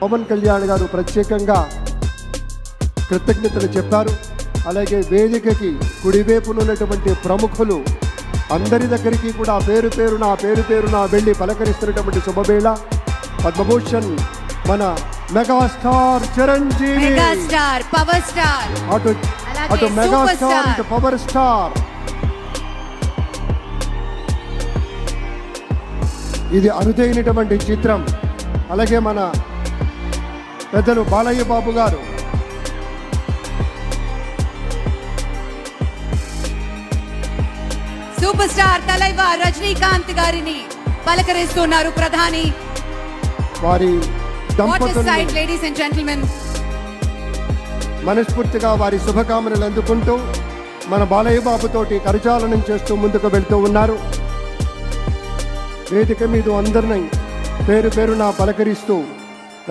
పవన్ కళ్యాణ్ గారు ప్రత్యేకంగా కృతజ్ఞతలు చెప్పారు. అలాగే వేదికకి కుడివైపునున్నటువంటి ప్రముఖులు అందరి దగ్గరికి కూడా పేరు పేరున వెళ్ళి పలకరిస్తున్నటువంటి శుభవేళ. పద్మభూషణ్ మన megastar Chiranjeevi, megastar power star, అటు మెగాస్టార్ ఇటు పవర్ స్టార్. ఇది అరుదైనటువంటి చిత్రం. అలాగే మన పెద్దలు బాలయ్య బాబు గారు, సూపర్ స్టార్ తలైవా రజనీకాంత్ గారిని పలకరిస్తున్నారు ప్రధాని. వారి దంపతులు లేడీస్ అండ్ జెంటిల్మెన్ మనస్ఫూర్తిగా వారి శుభకామనలు అందుకుంటూ మన బాలయ్య బాబుతోటి కరచాలనం చేస్తూ ముందుకు వెళ్తూ ఉన్నారు. వేదిక మీద అందరినీ పేరున పలకరిస్తూ